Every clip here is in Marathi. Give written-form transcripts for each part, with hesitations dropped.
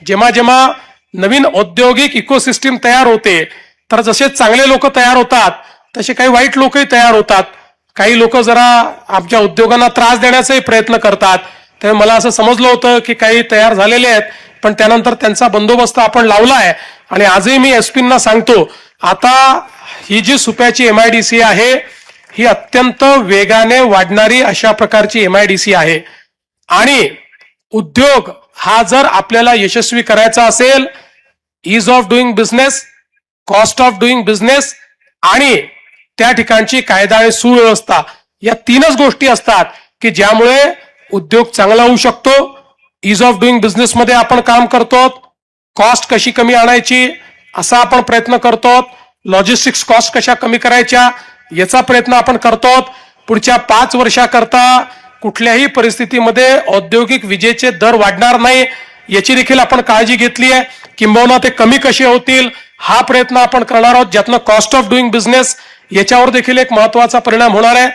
जेव्हा जेव्हा नवीन औद्योगिक इकोसिस्टीम तयार होते तर जसे चांगले लोक तयार होतात तसे काही वाईट लोकही तयार होतात. काही लोक जरा आमच्या उद्योगांना त्रास देण्याचाही प्रयत्न करतात. त्यामुळे मला असं समजलं होतं की काही तयार झालेले आहेत, पण त्यानंतर त्यांचा बंदोबस्त आपण लावला आहे. आणि आजही मी एसपींना सांगतो, आता ही जी सुप्याची MIDC आहे ही अत्यंत वेगाने वाढणारी अशा प्रकारची MIDC आहे. आणि उद्योग हा जर आपल्याला यशस्वी करायचा असेल, ease of doing business, cost of doing business आणि त्या ठिकाणची कायदा आणि सुव्यवस्था, या तीनच गोष्टी असतात की ज्यामुळे उद्योग चांगला होऊ शकतो. ईज ऑफ डुईंग बिझनेस मध्ये आपण काम करतो, कॉस्ट कशी कमी आणायची असा आपण प्रयत्न करतो, लॉजिस्टिक्स कॉस्ट कशा कमी करायच्या याचा प्रयत्न आपण करतो. पुढच्या 5 वर्षाकरता कुठल्याही परिस्थितीमध्ये औद्योगिक विजेचे दर वाढणार नाही याची देखील आपण काळजी घेतली आहे. किंबहुना ते कमी कसे होतील हा प्रयत्न आपण करणार आहोत, ज्यातनं कॉस्ट ऑफ डुईंग बिझनेस याच्यावर देखील एक महत्वाचा परिणाम होणार आहे.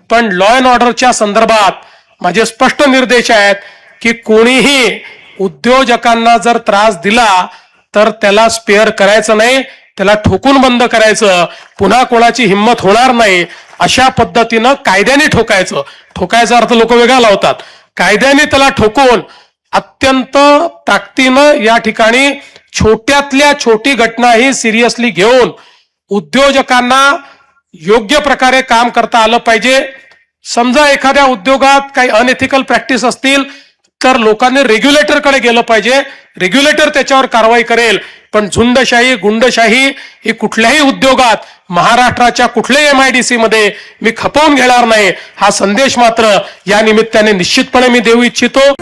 पण लॉ अँड ऑर्डरच्या संदर्भात माझे स्पष्ट निर्देश आहेत की कोणीही उद्योजकांना जर त्रास दिला तर त्याला स्पेअर करायचं नाही, त्याला ठोकून बंद करायचं. पुन्हा कोणाची हिंमत होणार नाही अशा पद्धतीनं कायद्याने ठोकायचं. ठोकायचा अर्थ लोक वेगळा लावतात. कायद्याने त्याला ठोकून अत्यंत ताकदीनं या ठिकाणी छोट्यातल्या छोटी घटनाही सिरियसली घेऊन उद्योजकांना योग्य प्रकारे काम करता आलं पाहिजे. समजा एखाद्या उद्योगात काही अनएथिकल प्रॅक्टिस असतील तर लोकांनी रेग्युलेटरकडे गेलं पाहिजे, रेग्युलेटर त्याच्यावर कारवाई करेल. पण झुंडशाही गुंडशाही ही कुठल्याही उद्योगात महाराष्ट्राच्या कुठल्याही MIDC मध्ये मी खपवून घेणार नाही हा संदेश मात्र या निमित्ताने निश्चितपणे मी देऊ इच्छितो.